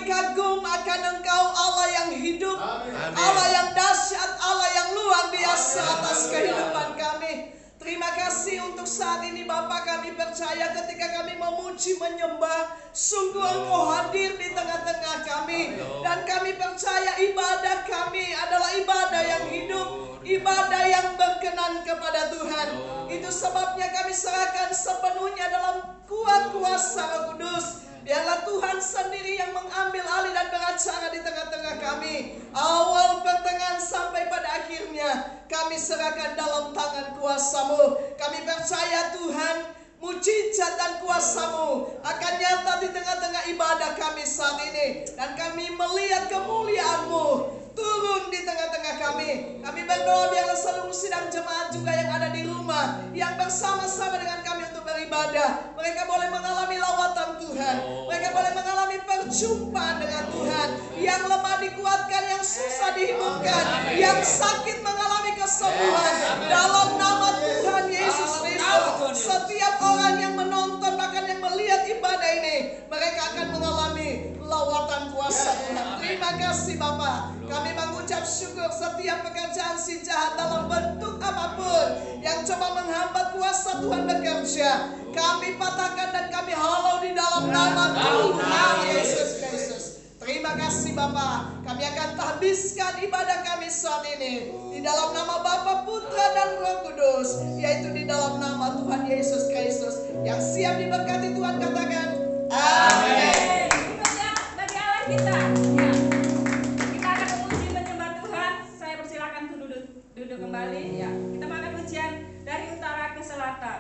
Kami kagum akan Engkau, Allah yang hidup, Allah yang dahsyat, Allah yang luar biasa atas kehidupan kami. Terima kasih untuk saat ini Bapa, kami percaya ketika kami memuji menyembah, sungguh Engkau hadir di tengah-tengah kami. Dan kami percaya ibadah kami adalah ibadah yang hidup, ibadah yang berkenan kepada Tuhan. Itu sebabnya kami serahkan sepenuhnya dalam kuat kuasa Roh Kudus. Biarlah Tuhan sendiri yang mengambil alih dan beracara di tengah-tengah kami. Awal, pertengahan, sampai pada akhirnya kami serahkan dalam tangan kuasa-Mu. Kami percaya Tuhan, mujizat dan kuasa-Mu akan nyata di tengah-tengah ibadah kami saat ini. Dan kami melihat kemuliaan-Mu turun di tengah-tengah kami. Kami berdoa biarlah seluruh sidang jemaat juga yang ada di rumah, yang bersama-sama dengan kami untuk beribadah, mereka boleh mengalami lawatan Tuhan. Mereka boleh mengalami perjumpaan dengan Tuhan. Yang lemah dikuatkan, yang susah dihidupkan, yang sakit mengalami kesembuhan. Dalam nama Tuhan Yesus Kristus, setiap orang yang menonton, bahkan yang melihat ibadah ini, mereka akan mengalami lawatan kuasa Tuhan. Terima kasih Bapa. Kami mengucap syukur setiap pekerjaan si jahat dalam bentuk apapun yang coba menghambat kuasa Tuhan bekerja, kami patahkan dan kami halau di dalam nama Tuhan Yesus Kristus. Terima kasih Bapa. Kami akan habiskan ibadah kami saat ini di dalam nama Bapa, Putra dan Roh Kudus, yaitu di dalam nama Tuhan Yesus Kristus. Yang siap diberkati Tuhan katakan amin. Bagi Allah kita. Kita akan memuji menyembah Tuhan. Saya persilakan untuk duduk kembali. Ya, kita akan pujian dari utara ke selatan.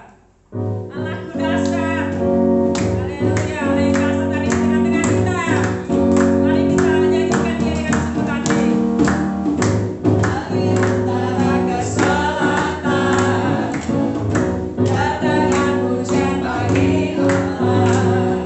Allahku dasar. Haleluya. Allah yang kuasa tadi di tengah-tengah kita. Mari kita menyanyikan Dia dengan sungguh hati. Dari utara ke selatan, datangkan pujian bagi Allah.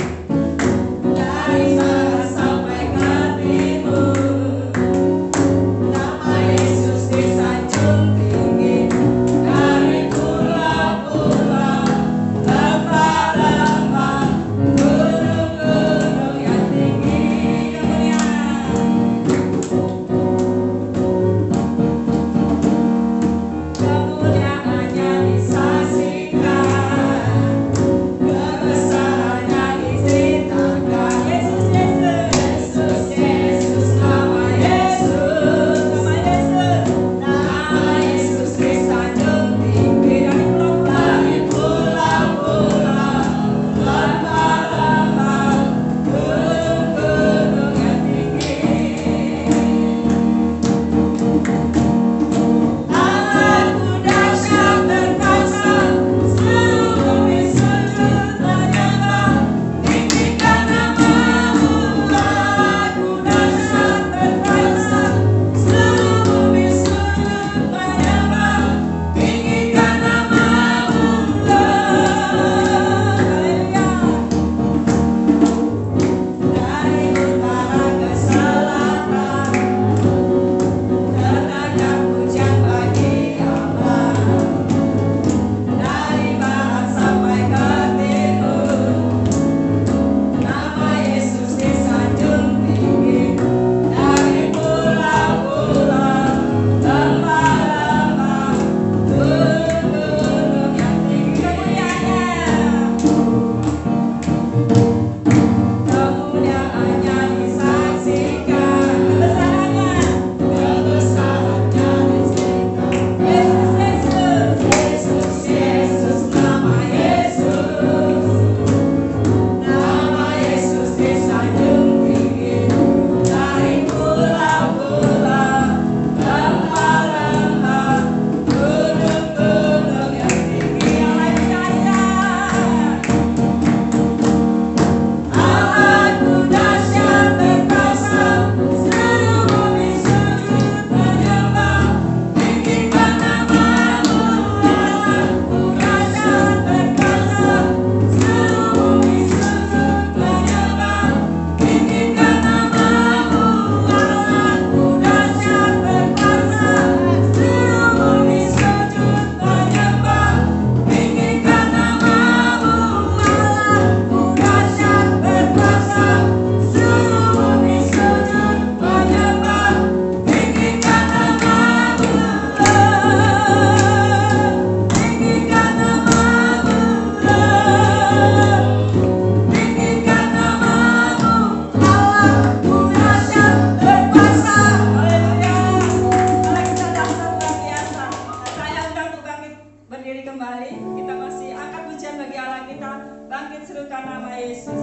kita bangkit serukan nama Yesus.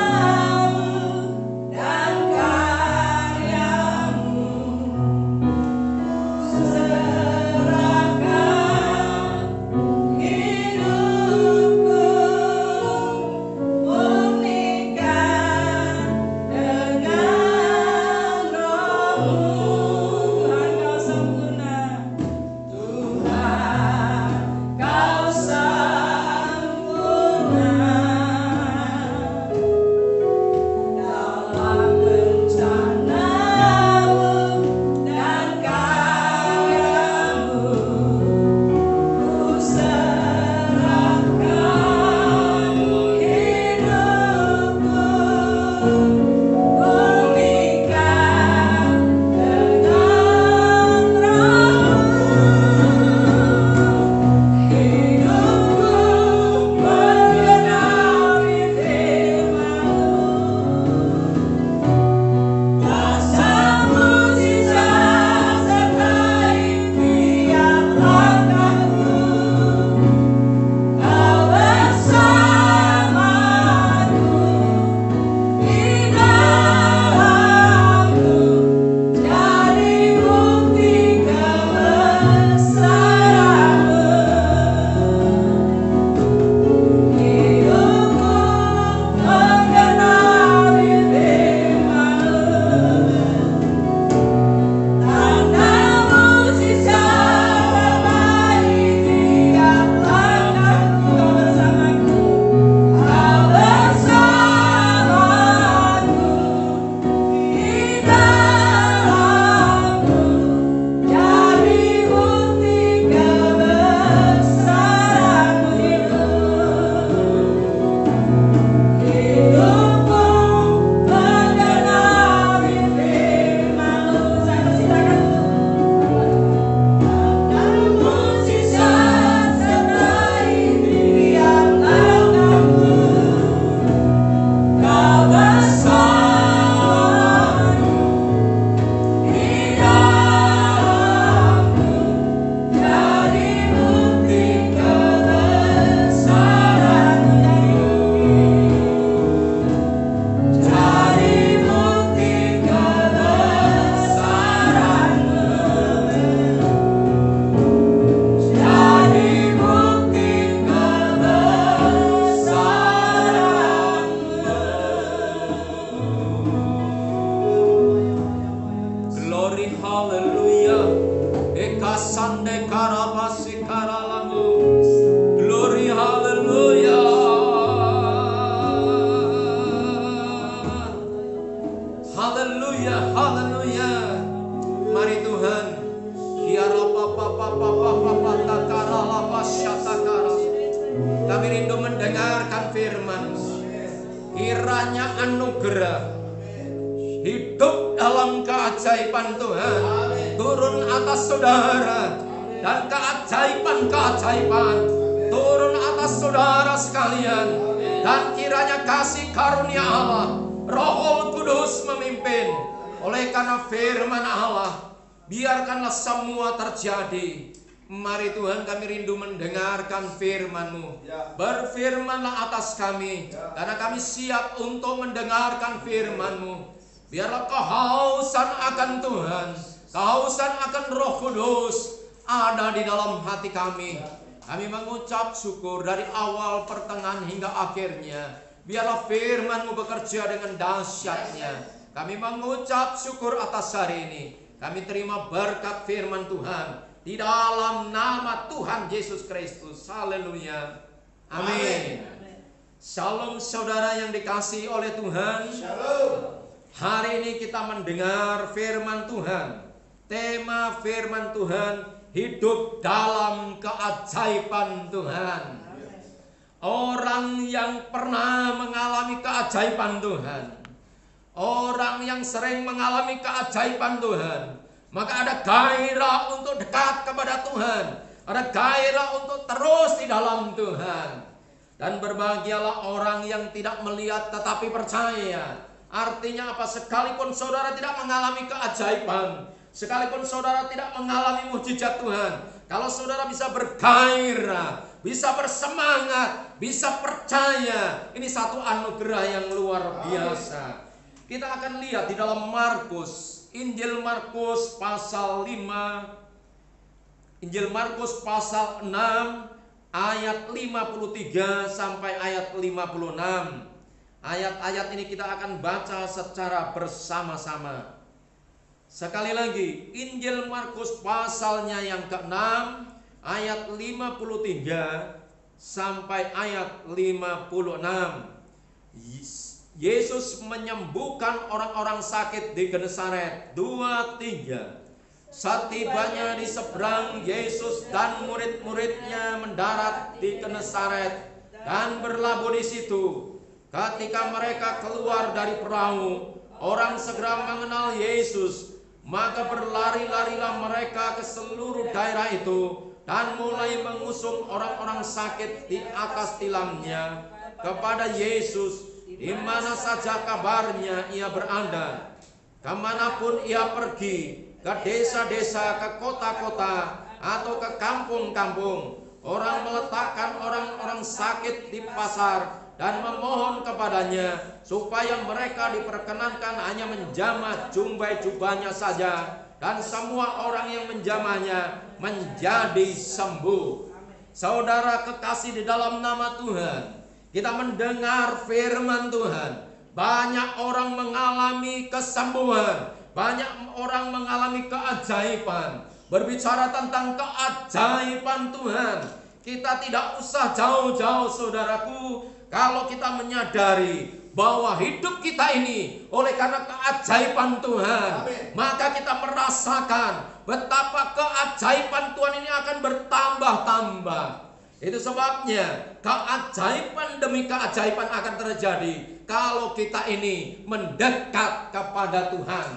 Rencanamu dan karyamu Glory, hallelujah. Ekasande karabasi karalamu. Glory, hallelujah. Hallelujah, hallelujah. Mari Tuhan, kami rindu mendengarkan firman-Mu. Kiranya anugerah hidup dalam keajaiban Tuhan turun atas saudara, dan keajaiban-keajaiban turun atas saudara sekalian. Dan kiranya kasih karunia Allah, Roh Kudus memimpin. Oleh karena firman Allah, biarkanlah semua terjadi. Mari Tuhan, kami rindu mendengarkan firman-Mu. Berfirmanlah atas kami, karena kami siap untuk mendengarkan firman-Mu. Biarlah kehausan akan Tuhan, kehausan akan Roh Kudus ada di dalam hati kami. Kami mengucap syukur dari awal, pertengahan hingga akhirnya. Biarlah firman-Mu bekerja dengan dahsyatnya. Kami mengucap syukur atas hari ini. Kami terima berkat firman Tuhan di dalam nama Tuhan Yesus Kristus. Haleluya. Amin. Shalom saudara yang dikasihi oleh Tuhan. Shalom. Hari ini kita mendengar firman Tuhan. Tema firman Tuhan, hidup dalam keajaiban Tuhan. Orang yang pernah mengalami keajaiban Tuhan, orang yang sering mengalami keajaiban Tuhan, maka ada gairah untuk dekat kepada Tuhan, ada gairah untuk terus di dalam Tuhan. Dan berbahagialah orang yang tidak melihat tetapi percaya. Artinya apa? Sekalipun saudara tidak mengalami keajaiban, sekalipun saudara tidak mengalami mujizat Tuhan, kalau saudara bisa bergairah, bisa bersemangat, bisa percaya, ini satu anugerah yang luar biasa. Kita akan lihat di dalam Markus, Injil Markus pasal 5, Injil Markus pasal 6 ayat 53 sampai ayat 56. Ayat-ayat ini kita akan baca secara bersama-sama. Sekali lagi, Injil Markus pasalnya yang ke-6 ayat 53 sampai ayat 56. Yesus menyembuhkan orang-orang sakit di Genesaret. 2-3. Setibanya di seberang, Yesus dan murid-muridnya mendarat di Genesaret dan berlabuh di situ. Ketika mereka keluar dari perahu, orang segera mengenal Yesus. Maka berlari-larilah mereka ke seluruh daerah itu dan mulai mengusung orang-orang sakit di atas tilamnya kepada Yesus. Di mana saja kabarnya ia berada, kemanapun ia pergi, ke desa-desa, ke kota-kota, atau ke kampung-kampung, orang meletakkan orang-orang sakit di pasar dan memohon kepadanya supaya mereka diperkenankan hanya menjamah jubah-jubahnya saja, dan semua orang yang menjamahnya menjadi sembuh. Saudara kekasih di dalam nama Tuhan, kita mendengar firman Tuhan. Banyak orang mengalami kesembuhan, banyak orang mengalami keajaiban. Berbicara tentang keajaiban Tuhan, kita tidak usah jauh-jauh saudaraku. Kalau kita menyadari bahwa hidup kita ini oleh karena keajaiban Tuhan, maka kita merasakan betapa keajaiban Tuhan ini akan bertambah-tambah. Itu sebabnya keajaiban demi keajaiban akan terjadi kalau kita ini mendekat kepada Tuhan.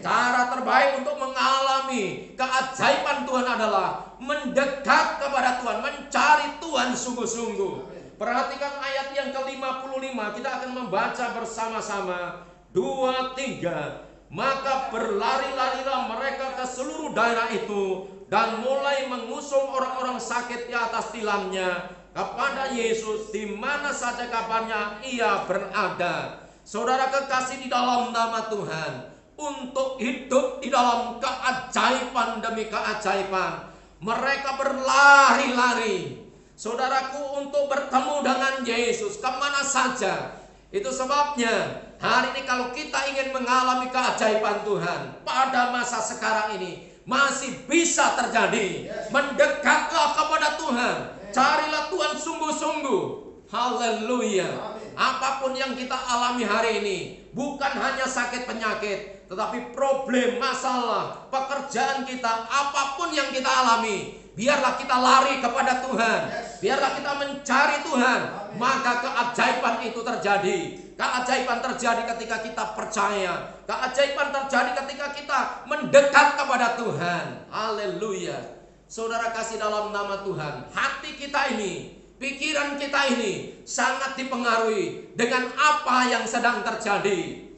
Cara terbaik untuk mengalami keajaiban Tuhan adalah mendekat kepada Tuhan, mencari Tuhan sungguh-sungguh. Perhatikan ayat yang ke-55, kita akan membaca bersama-sama. 2-3. Maka berlari-larilah mereka ke seluruh daerah itu dan mulai mengusung orang-orang sakit di atas tilamnya kepada Yesus, di mana saja kabarnya ia berada. Saudara kekasih di dalam nama Tuhan, untuk hidup di dalam keajaiban demi keajaiban, mereka berlari-lari. Saudaraku, untuk bertemu dengan Yesus kemana saja. Itu sebabnya hari ini kalau kita ingin mengalami keajaiban Tuhan pada masa sekarang ini masih bisa terjadi. Mendekatlah kepada Tuhan, carilah Tuhan sungguh-sungguh. Haleluya. Apapun yang kita alami hari ini, bukan hanya sakit penyakit, tetapi problem, masalah, pekerjaan kita, apapun yang kita alami, biarlah kita lari kepada Tuhan. Biarlah kita mencari Tuhan. Maka keajaiban itu terjadi. Keajaiban terjadi ketika kita percaya. Keajaiban terjadi ketika kita mendekat kepada Tuhan. Haleluya. Saudara kasih dalam nama Tuhan, hati kita ini, pikiran kita ini sangat dipengaruhi dengan apa yang sedang terjadi.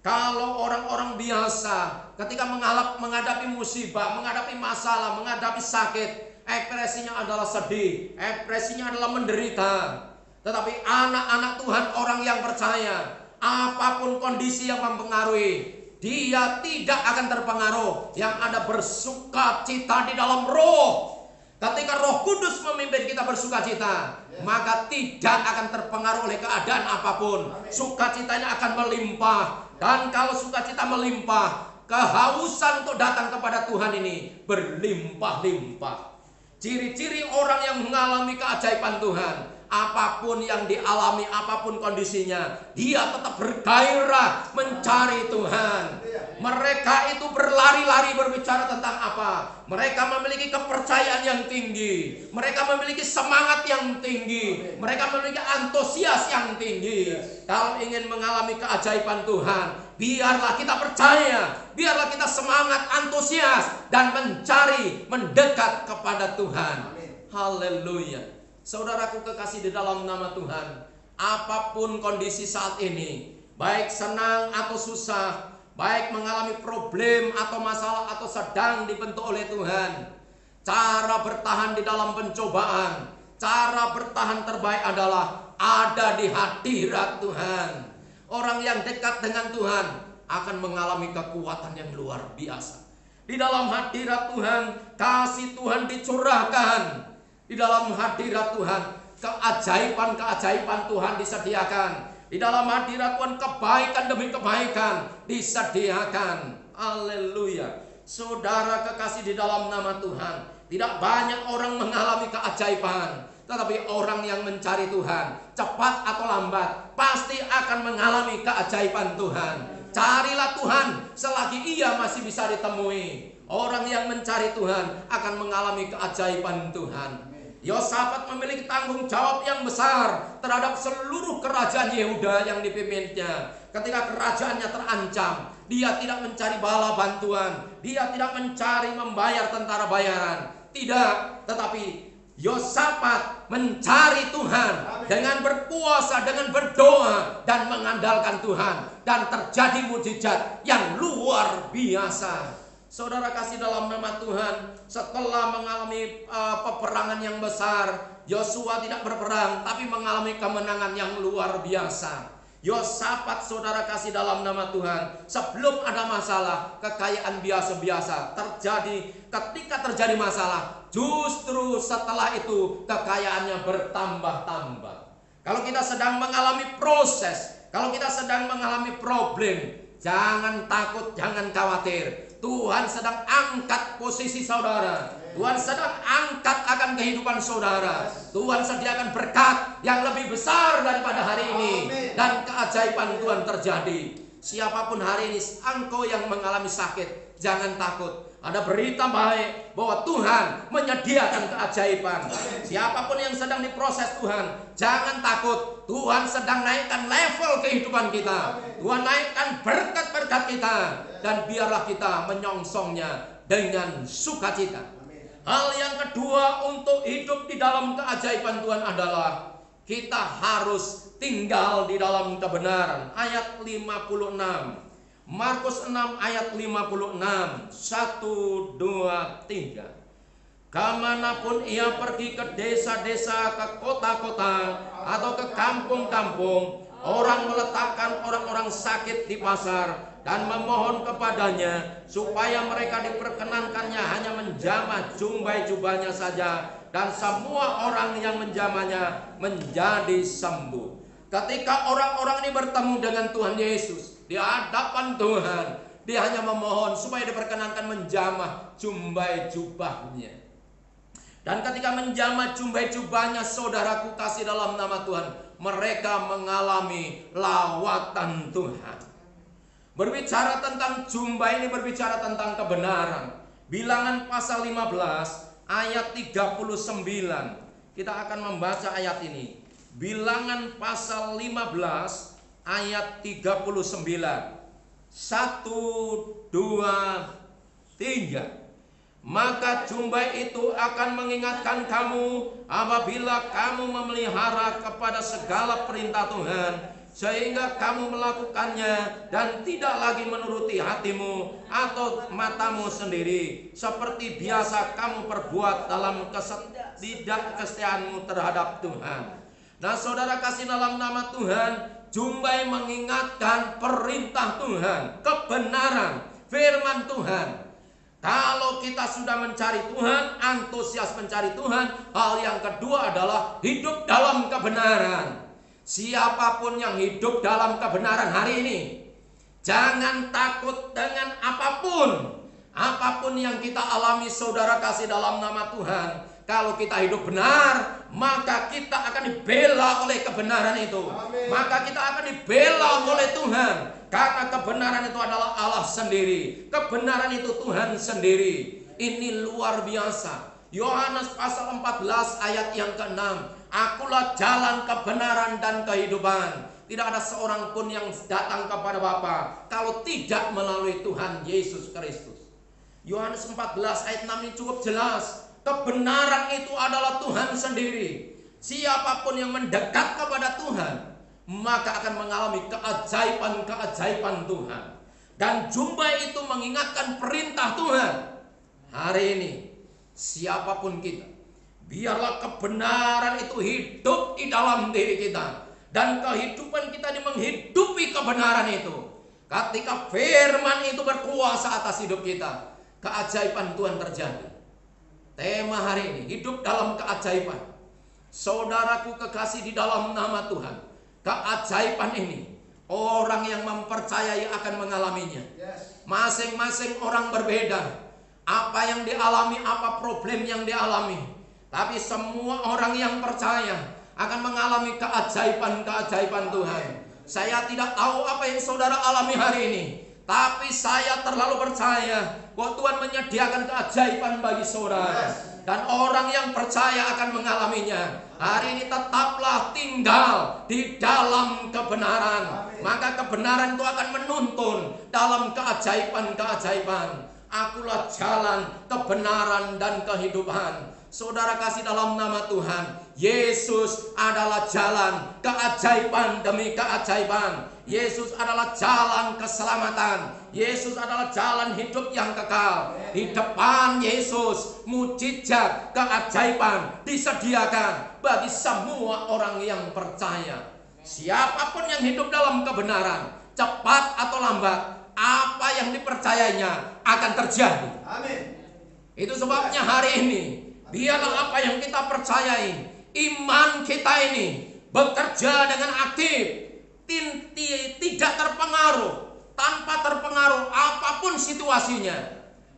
Kalau orang-orang biasa ketika menghadapi musibah, menghadapi masalah, menghadapi sakit, ekspresinya adalah sedih, ekspresinya adalah menderita. Tetapi anak-anak Tuhan, orang yang percaya, apapun kondisi yang mempengaruhi, dia tidak akan terpengaruh. Yang ada bersuka cita di dalam roh. Ketika Roh Kudus memimpin kita bersuka cita, maka tidak akan terpengaruh oleh keadaan apapun. Sukacitanya akan melimpah. Dan kalau sukacita melimpah, kehausan untuk datang kepada Tuhan ini berlimpah-limpah. Ciri-ciri orang yang mengalami keajaiban Tuhan, apapun yang dialami, apapun kondisinya, dia tetap bergairah mencari Tuhan. Mereka itu berlari-lari berbicara tentang apa? Mereka memiliki kepercayaan yang tinggi. Mereka memiliki semangat yang tinggi. Mereka memiliki antusias yang tinggi. Kalau ingin mengalami keajaiban Tuhan, biarlah kita percaya, biarlah kita semangat, antusias, dan mencari, mendekat kepada Tuhan. Haleluya. Saudaraku kekasih di dalam nama Tuhan, apapun kondisi saat ini, baik senang atau susah, baik mengalami problem atau masalah atau sedang dibentuk oleh Tuhan, cara bertahan di dalam pencobaan, cara bertahan terbaik adalah ada di hadirat Tuhan. Orang yang dekat dengan Tuhan akan mengalami kekuatan yang luar biasa. Di dalam hadirat Tuhan, kasih Tuhan dicurahkan. Di dalam hadirat Tuhan, keajaiban-keajaiban Tuhan disediakan. Di dalam hadirat Tuhan, kebaikan demi kebaikan disediakan. Haleluya. Saudara kekasih di dalam nama Tuhan, tidak banyak orang mengalami keajaiban, tetapi orang yang mencari Tuhan, cepat atau lambat, pasti akan mengalami keajaiban Tuhan. Carilah Tuhan selagi ia masih bisa ditemui. Orang yang mencari Tuhan akan mengalami keajaiban Tuhan. Yosafat memiliki tanggung jawab yang besar terhadap seluruh kerajaan Yehuda yang dipimpinnya. Ketika kerajaannya terancam, dia tidak mencari bala bantuan, dia tidak mencari membayar tentara bayaran, tidak. Tetapi Yosafat mencari Tuhan dengan berpuasa, dengan berdoa, dan mengandalkan Tuhan. Dan terjadi mujizat yang luar biasa. Saudara kasih dalam nama Tuhan, setelah mengalami peperangan yang besar, Yosua tidak berperang, tapi mengalami kemenangan yang luar biasa. Yosafat, saudara kasih dalam nama Tuhan, sebelum ada masalah, kekayaan biasa-biasa terjadi. Ketika terjadi masalah, justru setelah itu kekayaannya bertambah-tambah. Kalau kita sedang mengalami proses, kalau kita sedang mengalami problem, jangan takut, jangan khawatir. Tuhan sedang angkat posisi saudara. Tuhan sedang angkat akan kehidupan saudara. Tuhan sediakan berkat yang lebih besar daripada hari ini. Dan keajaiban Tuhan terjadi. Siapapun hari ini engkau yang mengalami sakit, jangan takut. Ada berita baik bahwa Tuhan menyediakan keajaiban. Siapapun yang sedang diproses Tuhan, jangan takut. Tuhan sedang naikkan level kehidupan kita. Tuhan naikkan berkat-berkat kita. Dan biarlah kita menyongsongnya dengan sukacita. Hal yang kedua untuk hidup di dalam keajaiban Tuhan adalah kita harus tinggal di dalam kebenaran. Ayat 56. Markus 6 ayat 56. 1, 2, 3. Kemanapun ia pergi, ke desa-desa, ke kota-kota, atau ke kampung-kampung, orang meletakkan orang-orang sakit di pasar dan memohon kepadanya supaya mereka diperkenankannya hanya menjamah jumbai jubahnya saja, dan semua orang yang menjamahnya menjadi sembuh. Ketika orang-orang ini bertemu dengan Tuhan Yesus di hadapan Tuhan, dia hanya memohon supaya diperkenankan menjamah jumbai jubahnya. Dan ketika menjamah jumbai jubahnya, saudaraku kasih dalam nama Tuhan, mereka mengalami lawatan Tuhan. Berbicara tentang jumbai ini berbicara tentang kebenaran. Bilangan pasal 15 ayat 39. Kita akan membaca ayat ini. Bilangan pasal 15 ayat 39. 1, 2, 3. Maka jumbai itu akan mengingatkan kamu apabila kamu memelihara kepada segala perintah Tuhan, sehingga kamu melakukannya dan tidak lagi menuruti hatimu atau matamu sendiri, seperti biasa kamu perbuat dalam ketidakkesetiaanmu terhadap Tuhan. Nah, saudara kasih dalam nama Tuhan, jumbai mengingatkan perintah Tuhan, kebenaran, firman Tuhan. Kalau kita sudah mencari Tuhan, antusias mencari Tuhan, hal yang kedua adalah hidup dalam kebenaran. Siapapun yang hidup dalam kebenaran hari ini, jangan takut dengan apapun. Apapun yang kita alami, saudara kasih dalam nama Tuhan. Kalau kita hidup benar, maka kita akan dibela oleh kebenaran itu. Amin. Maka kita akan dibela oleh Tuhan. Karena kebenaran itu adalah Allah sendiri. Kebenaran itu Tuhan sendiri. Ini luar biasa. Yohanes pasal 14 ayat yang ke-6. Akulah jalan kebenaran dan kehidupan. Tidak ada seorang pun yang datang kepada Bapa kalau tidak melalui Tuhan Yesus Kristus. Yohanes 14 ayat 6 ini cukup jelas. Kebenaran itu adalah Tuhan sendiri. Siapapun yang mendekat kepada Tuhan, maka akan mengalami keajaiban-keajaiban Tuhan. Dan jumbai itu mengingatkan perintah Tuhan. Hari ini, siapapun kita, biarlah kebenaran itu hidup di dalam diri kita. Dan kehidupan kita menghidupi kebenaran itu. Ketika firman itu berkuasa atas hidup kita, keajaiban Tuhan terjadi. Tema hari ini, hidup dalam keajaiban. Saudaraku kekasih di dalam nama Tuhan, keajaiban ini orang yang mempercayai akan mengalaminya. Masing-masing orang berbeda. Apa yang dialami, apa problem yang dialami. Tapi semua orang yang percaya akan mengalami keajaiban-keajaiban Tuhan. Saya tidak tahu apa yang saudara alami hari ini, tapi saya terlalu percaya bahwa Tuhan menyediakan keajaiban bagi saudara. Dan orang yang percaya akan mengalaminya. Hari ini tetaplah tinggal di dalam kebenaran. Maka kebenaran itu akan menuntun dalam keajaiban-keajaiban. Akulah jalan, kebenaran, dan kehidupan. Saudara kasih dalam nama Tuhan, Yesus adalah jalan keajaiban demi keajaiban. Yesus adalah jalan keselamatan. Yesus adalah jalan hidup yang kekal. Di depan Yesus, mujizat, keajaiban disediakan bagi semua orang yang percaya. Siapapun yang hidup dalam kebenaran, cepat atau lambat, apa yang dipercayainya akan terjadi. Amin. Itu sebabnya hari ini, biarlah apa yang kita percayai, iman kita ini bekerja dengan aktif, tidak terpengaruh, tanpa terpengaruh apapun situasinya,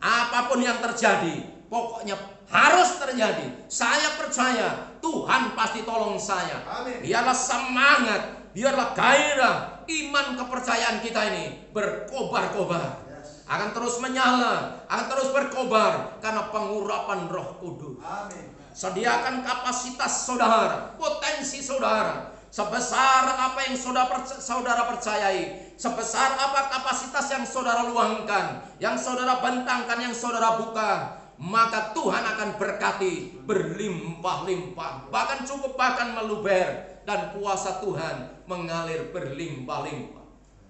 apapun yang terjadi, pokoknya harus terjadi. Saya percaya Tuhan pasti tolong saya. Amin. Biarlah semangat, biarlah gairah, iman kepercayaan kita ini berkobar-kobar. Akan terus menyala, akan terus berkobar karena pengurapan Roh Kudus. Amin. Sediakan kapasitas saudara, potensi saudara, sebesar apa yang saudara percayai, sebesar apa kapasitas yang saudara luangkan, yang saudara bentangkan, yang saudara buka, maka Tuhan akan berkati berlimpah-limpah, bahkan cukup, bahkan meluber, dan kuasa Tuhan mengalir berlimpah-limpah.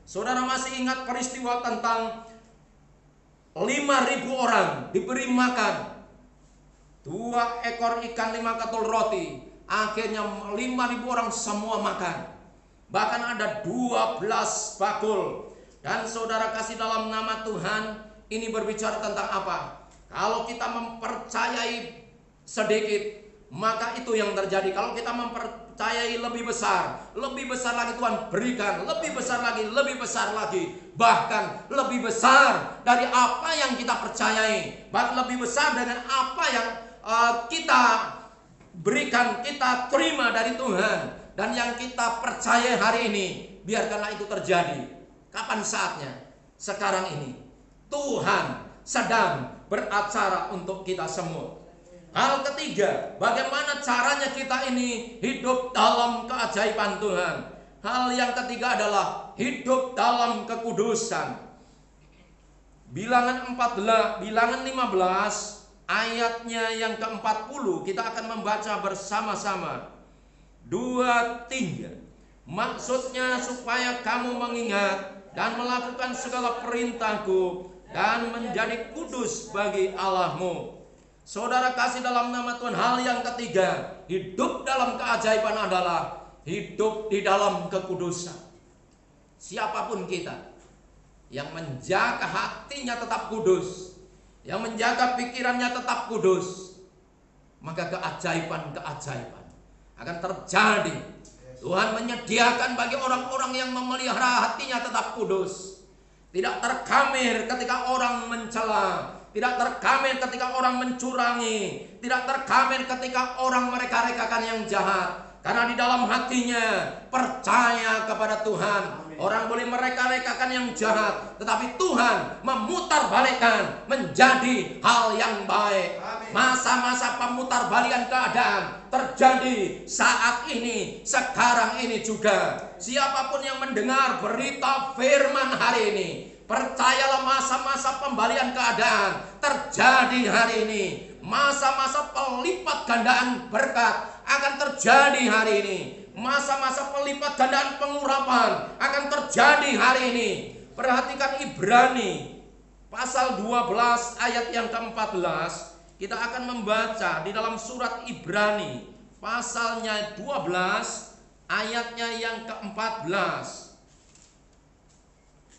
Saudara masih ingat peristiwa tentang 5.000 orang diberi makan 2 ekor ikan, 5 ketul roti. Akhirnya 5.000 orang semua makan. Bahkan ada 12 bakul. Dan saudara kasih dalam nama Tuhan, ini berbicara tentang apa? Kalau kita mempercayai sedikit, maka itu yang terjadi. Kalau kita mempercayai lebih besar lagi Tuhan berikan, lebih besar lagi, bahkan lebih besar dari apa yang kita percayai, bahkan lebih besar dengan apa yang kita berikan, kita terima dari Tuhan. Dan yang kita percaya hari ini, biarkanlah itu terjadi. Kapan saatnya? Sekarang ini. Tuhan sedang beracara untuk kita semua. Hal ketiga, bagaimana caranya kita ini hidup dalam keajaiban Tuhan. Hal yang ketiga adalah hidup dalam kekudusan. Bilangan 15 ayatnya yang ke-40 kita akan membaca bersama-sama. 2, 3. Maksudnya supaya kamu mengingat dan melakukan segala perintahku dan menjadi kudus bagi Allahmu. Saudara kasih dalam nama Tuhan, hal yang ketiga, hidup dalam keajaiban adalah hidup di dalam kekudusan. Siapapun kita yang menjaga hatinya tetap kudus, yang menjaga pikirannya tetap kudus, maka keajaiban akan terjadi. Tuhan menyediakan bagi orang-orang yang memelihara hatinya tetap kudus. Tidak terkamir ketika orang mencela, tidak terkamir ketika orang mencurangi, tidak terkamir ketika orang mereka-rekakan yang jahat. Karena di dalam hatinya percaya kepada Tuhan. Orang boleh mereka-rekakan yang jahat, tetapi Tuhan memutarbalikkan menjadi hal yang baik. Masa-masa pemutarbalikan keadaan terjadi saat ini, sekarang ini juga. Siapapun yang mendengar berita firman hari ini, percayalah masa-masa pembalian keadaan terjadi hari ini. Masa-masa pelipat gandaan berkat akan terjadi hari ini. Masa-masa pelipat gandaan pengurapan akan terjadi hari ini. Perhatikan Ibrani pasal 12 ayat yang ke-14. Kita akan membaca di dalam surat Ibrani pasalnya 12 ayatnya yang ke-14.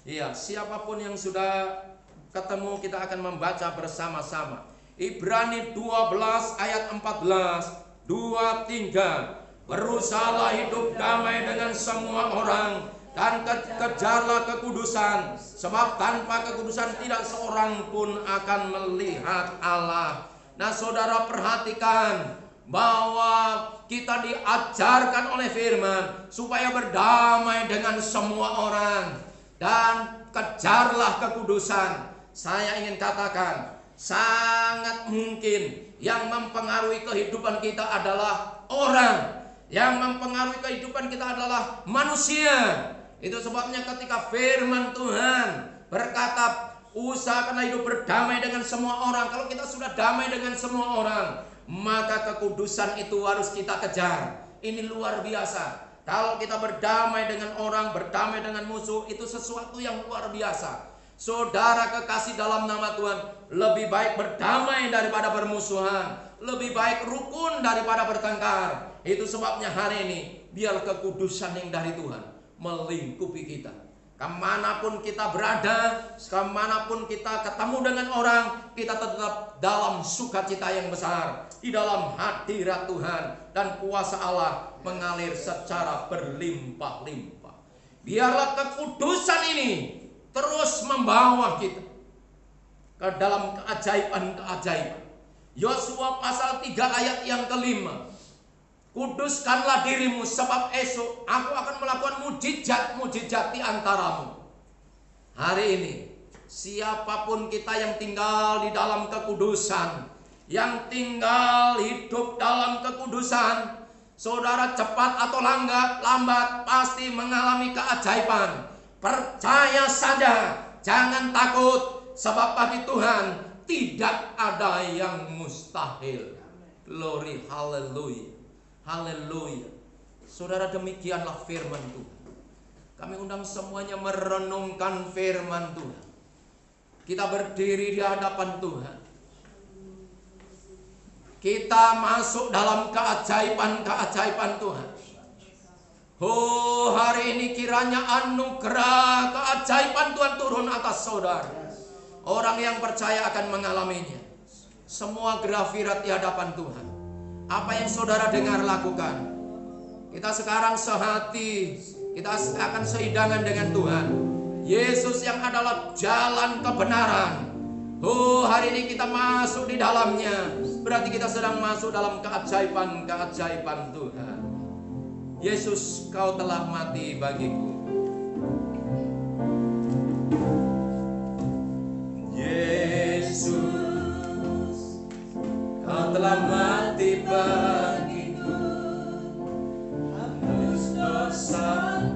Iya, siapapun yang sudah ketemu kita akan membaca bersama-sama. Ibrani 12 ayat 14, 2, 3. Berusahalah hidup damai dengan semua orang dan kejarlah kekudusan, sebab tanpa kekudusan tidak seorang pun akan melihat Allah. Nah, saudara perhatikan bahwa kita diajarkan oleh firman supaya berdamai dengan semua orang dan kejarlah kekudusan. Saya ingin katakan, sangat mungkin yang mempengaruhi kehidupan kita adalah orang. Yang mempengaruhi kehidupan kita adalah manusia. Itu sebabnya ketika firman Tuhan berkata, usahakanlah hidup berdamai dengan semua orang. Kalau kita sudah damai dengan semua orang, maka kekudusan itu harus kita kejar. Ini luar biasa. Kalau kita berdamai dengan orang, berdamai dengan musuh, itu sesuatu yang luar biasa. Saudara kekasih dalam nama Tuhan, lebih baik berdamai daripada bermusuhan, lebih baik rukun daripada bertengkar. Itu sebabnya hari ini biar kekudusan yang dari Tuhan melingkupi kita. Kemanapun kita berada, kemanapun kita ketemu dengan orang, kita tetap dalam sukacita yang besar, di dalam hadirat Tuhan, dan kuasa Allah mengalir secara berlimpah-limpah. Biarlah kekudusan ini terus membawa kita ke dalam keajaiban-keajaiban. Yosua pasal 3 ayat yang ke-5. Kuduskanlah dirimu, sebab esok aku akan melakukan mujizat-mujizat di antaramu. Hari ini, siapapun kita yang tinggal di dalam kekudusan, yang tinggal hidup dalam kekudusan, saudara cepat atau lambat pasti mengalami keajaiban. Percaya saja, jangan takut, sebab bagi Tuhan tidak ada yang mustahil. Glory, haleluya. Haleluya. Saudara, demikianlah firman Tuhan. Kami undang semuanya merenungkan firman Tuhan. Kita berdiri di hadapan Tuhan. Kita masuk dalam keajaiban-keajaiban Tuhan. Oh, hari ini kiranya anugerah keajaiban Tuhan turun atas saudara. Orang yang percaya akan mengalaminya. Semua grafirat di hadapan Tuhan. Apa yang saudara dengar lakukan. Kita sekarang sehati, kita akan seidangan dengan Tuhan. Yesus yang adalah jalan kebenaran. Oh, hari ini kita masuk di dalamnya. Berarti kita sedang masuk dalam keajaiban-keajaiban Tuhan. Yesus, kau telah mati bagiku. Yesus, kau telah mati bagiku. Hapus dosaku.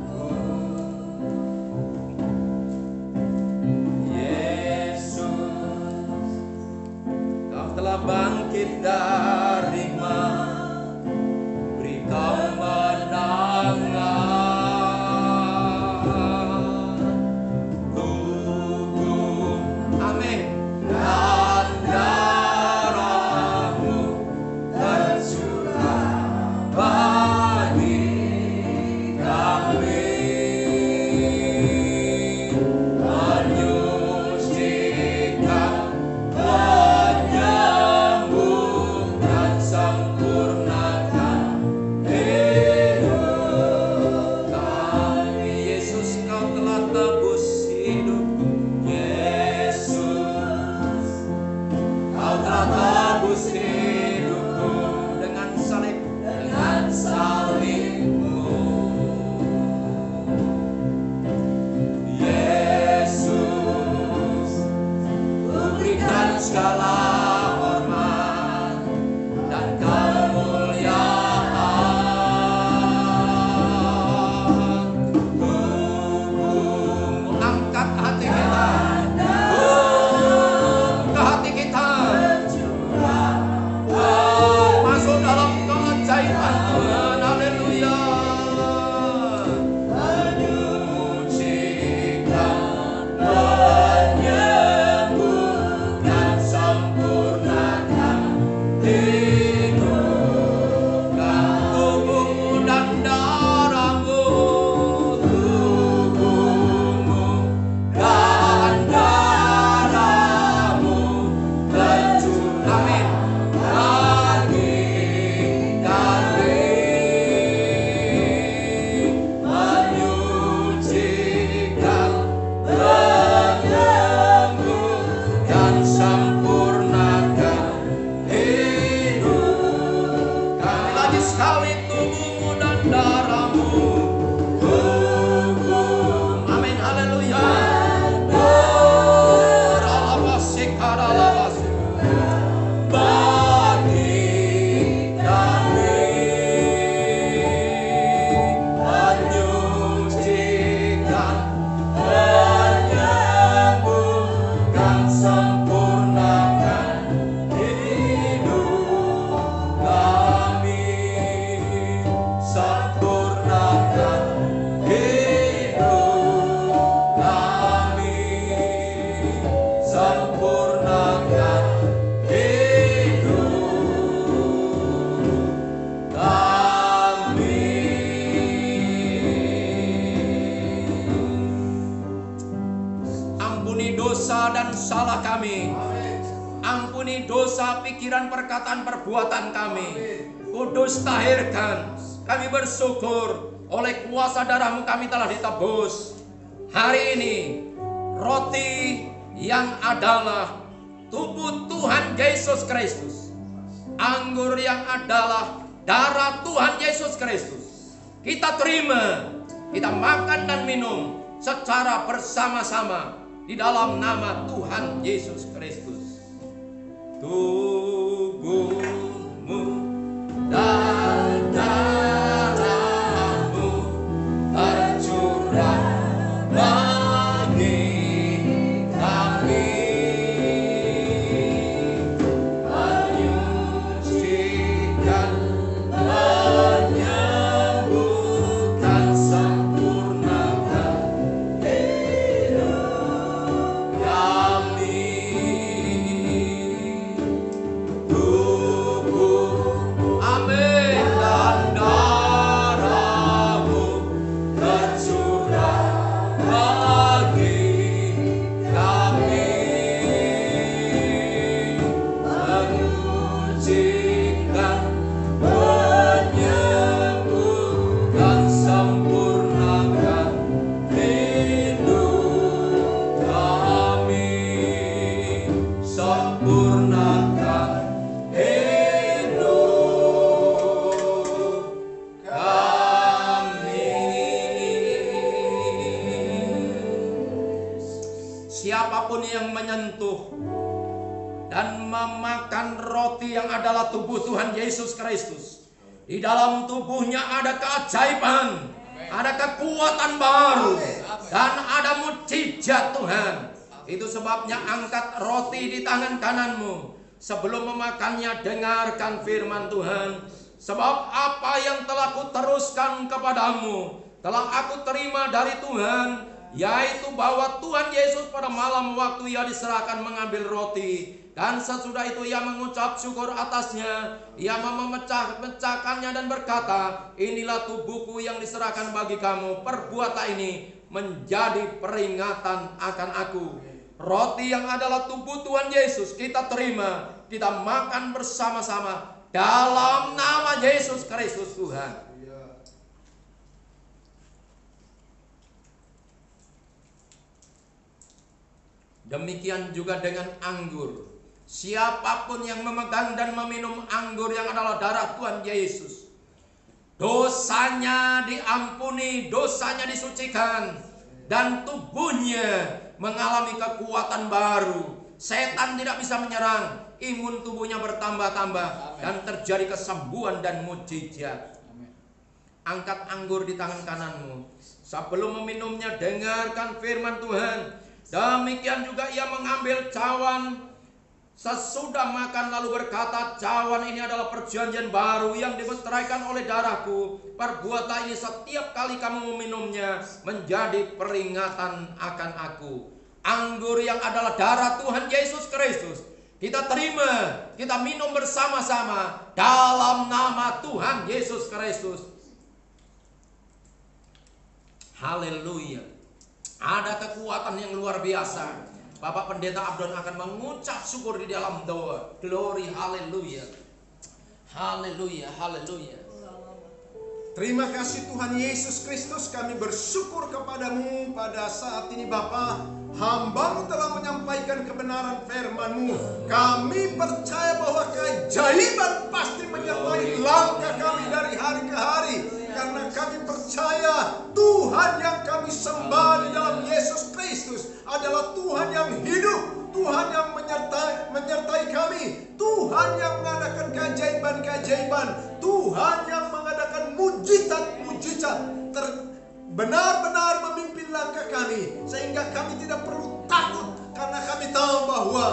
Telah bangkit dari mati, beri kemenangan. Tubuh, amin, dan darahmu tercurah bagi kami, menyucikan salah kami. Ampuni dosa, pikiran, perkataan, perbuatan kami. Kudus, tahirkan. Kami bersyukur oleh kuasa darah-Mu kami telah ditebus. Hari ini roti yang adalah tubuh Tuhan Yesus Kristus, anggur yang adalah darah Tuhan Yesus Kristus, kita terima, kita makan dan minum secara bersama-sama di dalam nama Tuhan Yesus Kristus. Tubuh-Mu dan darah-Mu tercurah bagi kami, menyucikan, menyembuhkan, sempurnakan hidup kami. memakan roti yang adalah tubuh Tuhan Yesus Kristus. Di dalam tubuhnya ada keajaiban, ada kekuatan baru, dan ada mukjizat Tuhan. Itu sebabnya angkat roti di tangan kananmu. Sebelum memakannya, dengarkan firman Tuhan. Sebab apa yang telah kuteruskan kepadamu telah aku terima dari Tuhan, yaitu bahwa Tuhan Yesus pada malam waktu ia diserahkan mengambil roti, dan sesudah itu ia mengucap syukur atasnya. Ia memecah-mecahkannya dan berkata, inilah tubuhku yang diserahkan bagi kamu. Perbuatlah ini menjadi peringatan akan aku. Roti yang adalah tubuh Tuhan Yesus kita terima, kita makan bersama-sama dalam nama Yesus Kristus Tuhan. Demikian juga dengan anggur. Siapapun yang memegang dan meminum anggur yang adalah darah Tuhan Yesus, dosanya diampuni, dosanya disucikan, dan tubuhnya mengalami kekuatan baru. Setan tidak bisa menyerang, imun tubuhnya bertambah-tambah, dan terjadi kesembuhan dan mukjizat. Angkat anggur di tangan kananmu. Sebelum meminumnya, dengarkan firman Tuhan. Demikian juga ia mengambil cawan sesudah makan lalu berkata, cawan ini adalah perjanjian baru yang dimeteraikan oleh darahku. Perbuatlah ini setiap kali kamu meminumnya menjadi peringatan akan aku. Anggur yang adalah darah Tuhan Yesus Kristus kita terima, kita minum bersama-sama dalam nama Tuhan Yesus Kristus. Haleluya. Ada kekuatan yang luar biasa. Bapak Pendeta Abdon akan mengucap syukur di dalam doa. Glory, haleluya. Haleluya, haleluya. Terima kasih Tuhan Yesus Kristus, kami bersyukur kepadamu pada saat ini Bapa. Hamba-Mu telah menyampaikan kebenaran firman-Mu. Kami percaya bahwa keajaiban pasti menyertai langkah kami dari hari ke hari. Karena kami percaya Tuhan yang kami sembah di dalam Yesus Kristus adalah Tuhan yang hidup, Tuhan yang menyertai kami, Tuhan yang mengadakan keajaiban-keajaiban, Tuhan yang mengadakan mujizat-mujizat, benar-benar memimpin langkah kami, sehingga kami tidak perlu takut, karena kami tahu bahwa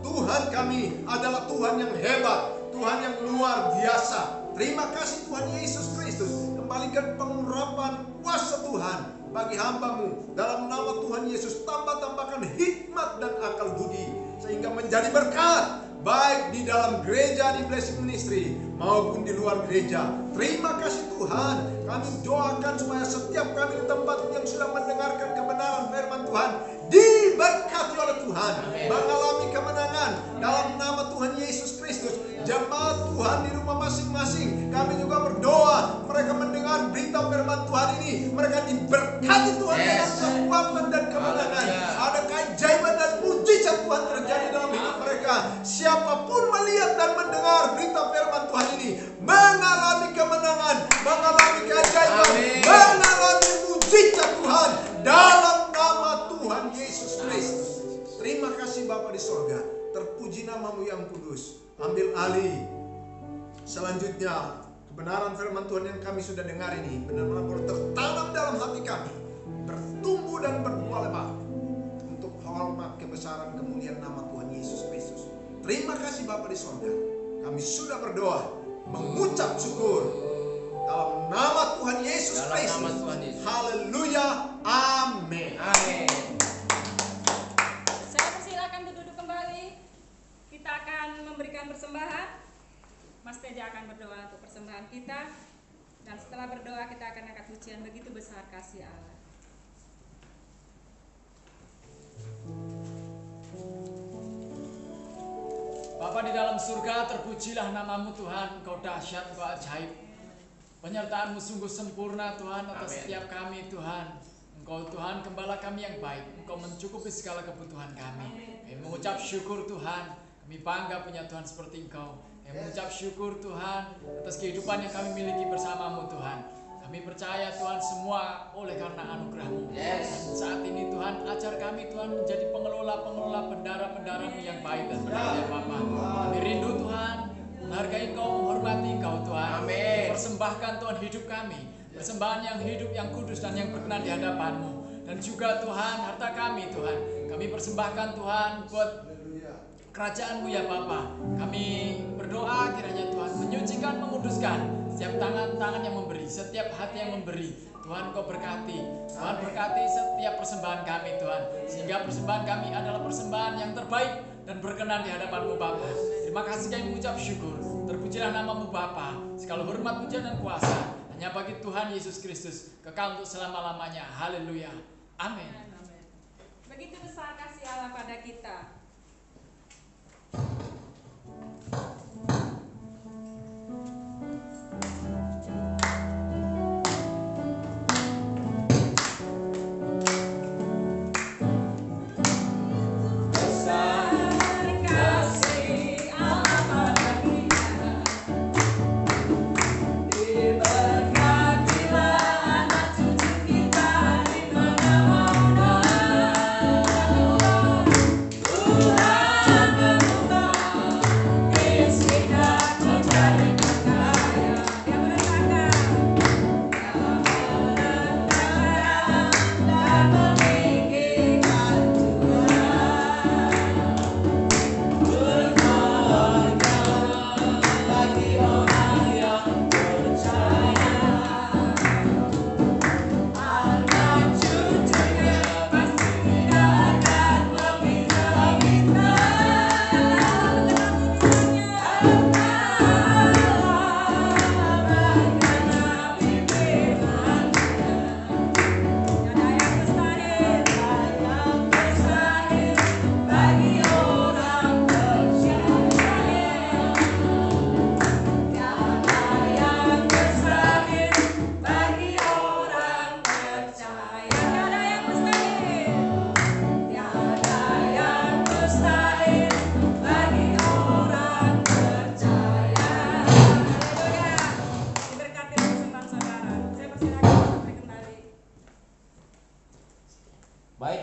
Tuhan kami adalah Tuhan yang hebat, Tuhan yang luar biasa. Terima kasih Tuhan Yesus Kristus. Kembalikan pengurapan kuasa Tuhan bagi hamba-Mu. Dalam nama Tuhan Yesus, tambahkan hikmat dan akal budi, sehingga menjadi berkat baik di dalam gereja di Blessing Ministry maupun di luar gereja. Terima kasih Tuhan. Kami doakan supaya setiap kami di tempat yang sudah mendengarkan kebenaran firman Tuhan diberkati oleh Tuhan, mengalami kemenangan dalam nama Tuhan Yesus Kristus. Jemaat Tuhan di rumah masing-masing, kami juga berdoa mereka mendengar berita firman Tuhan ini, mereka diberkati Tuhan dengan kekuatan dan kemenangan. Ada keajaiban dan mujizat Tuhan terjadi dalam hidup mereka. Siapapun melihat dan mendengar berita firman Tuhan ini mengalami kemenangan, mengalami keajaiban, mengalami mujizat Tuhan dalam nama Tuhan Yesus Kristus. Terima kasih Bapa di sorga, terpuji nama-Mu yang kudus. Ambil alih. Selanjutnya, kebenaran firman Tuhan yang kami sudah dengar ini benar-benar boleh tertanam dalam hati kami, bertumbuh dan berbuah lebat untuk hormat kebesaran kemuliaan nama Tuhan Yesus Kristus. Terima kasih Bapa di sorga. Kami sudah berdoa, mengucap syukur dalam nama Tuhan Yesus Kristus. Haleluya. Amin. Amin. Saya persilakan duduk kembali. Kita akan memberikan persembahan. Mas Teja akan berdoa untuk persembahan kita. Dan setelah berdoa kita akan angkat pujian begitu besar kasih Allah. Bapa di dalam surga, terpujilah nama-Mu Tuhan. Engkau dahsyat, Engkau ajaib. Penyertaan-Mu sungguh sempurna Tuhan atas setiap kami Tuhan. Engkau Tuhan gembala kami yang baik. Engkau mencukupi segala kebutuhan kami. Kami mengucap syukur Tuhan. Kami bangga punya Tuhan seperti Engkau. Kami mengucap syukur Tuhan atas kehidupan yang kami miliki bersama-Mu Tuhan. Kami percaya Tuhan semua oleh karena anugerah-Mu. Dan saat ini Tuhan ajar kami Tuhan menjadi pengelola-pengelola bendara-bendara-Mu yang baik dan benar ya Bapa. Kami rindu Tuhan menghargai Engkau, menghormati Engkau Tuhan. Amin. Persembahkan Tuhan hidup kami, persembahan yang hidup, yang kudus dan yang berkenan di hadapan-Mu. Dan juga Tuhan harta kami Tuhan, kami persembahkan Tuhan buat kerajaan-Mu ya Bapa. Kami berdoa kiranya Tuhan menyucikan, menguduskan setiap tangan-tangan yang memberi, setiap hati yang memberi. Tuhan Kau berkati, Tuhan berkati setiap persembahan kami Tuhan, sehingga persembahan kami adalah persembahan yang terbaik dan berkenan di hadapan-Mu Bapa. Terima kasih kami mengucap syukur. Terpujilah nama-Mu Bapa. Segala hormat, pujian dan kuasa hanya bagi Tuhan Yesus Kristus, kekal untuk selama-lamanya. Haleluya. Amin. Begitu besar kasih Allah pada kita.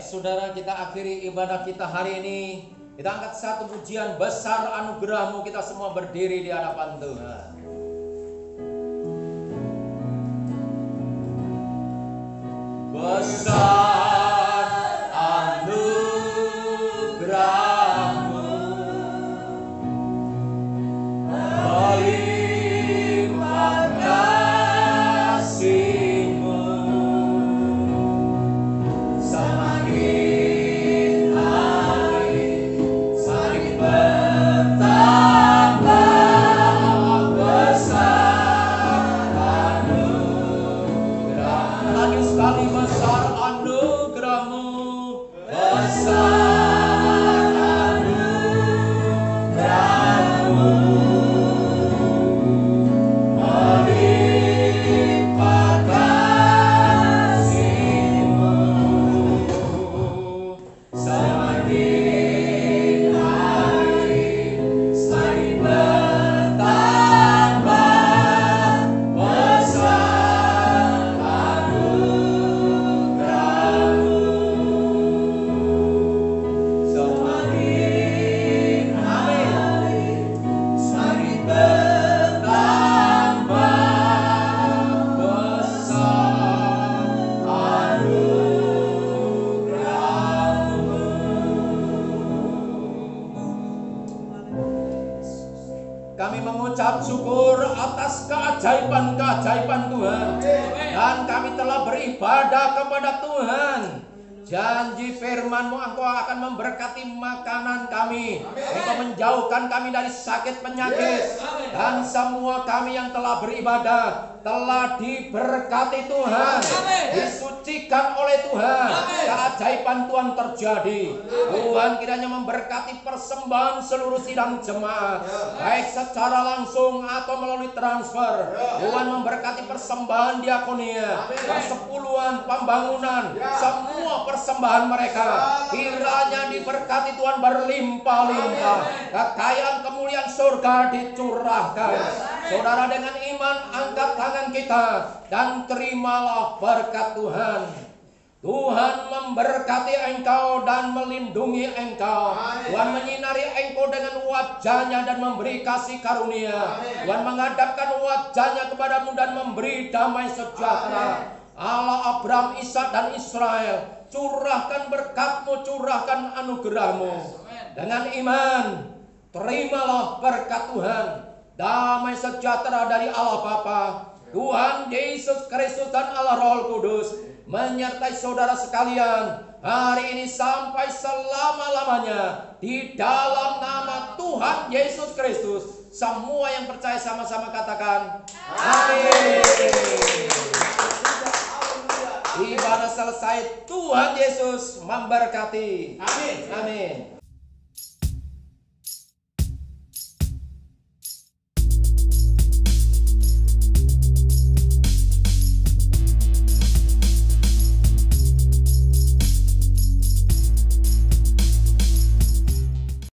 Saudara, kita akhiri ibadah kita hari ini. Kita angkat satu pujian, besar anugerah-Mu. Kita semua berdiri di hadapan Tuhan. Besar anugerah-Mu, berlimpah kasih-Mu, semakin hari semakin bertambah besar anugerah. Lagi sekali, besar anugerah-Mu, besar anugerah-Mu, melimpah kasih-Mu, semakin hari semakin bertambah besar anugerah-Mu, semakin hari semakin bertambah besar anugerah-Mu. Kami mengucap syukur atas keajaiban-keajaiban Tuhan, dan kami telah beribadah kepada Tuhan. Janji firman-Mu, Engkau akan memberkati makanan kami, Engkau menjauhkan kami dari sakit penyakit, dan semua kami yang telah beribadah telah diberkati Tuhan, disucikan oleh Tuhan. Keajaiban Tuhan terjadi. Tuhan kiranya memberkati persembahan seluruh sidang jemaat, baik secara langsung atau melalui transfer. Tuhan memberkati persembahan diakonia, persepuluhan, pembangunan, semua persembahan mereka kiranya diberkati Tuhan berlimpah-limpah. Kekayaan kemuliaan yang surga dicurahkan. Saudara dengan iman angkat tangan kita dan terimalah berkat Tuhan. Tuhan memberkati engkau dan melindungi engkau. Tuhan menyinari engkau dengan wajahnya dan memberi kasih karunia. Tuhan menghadapkan wajahnya kepadamu dan memberi damai sejahtera. Allah Abraham, Ishak dan Israel, curahkan berkat-Mu, curahkan anugerah-Mu. Dengan iman, terimalah berkat Tuhan. Damai sejahtera dari Allah Bapa, Tuhan Yesus Kristus dan Allah Roh Kudus menyertai saudara sekalian hari ini sampai selama-lamanya. Di dalam nama Tuhan Yesus Kristus, semua yang percaya sama-sama katakan amin. Ibadah selesai, Tuhan Yesus memberkati. Amin. Amin.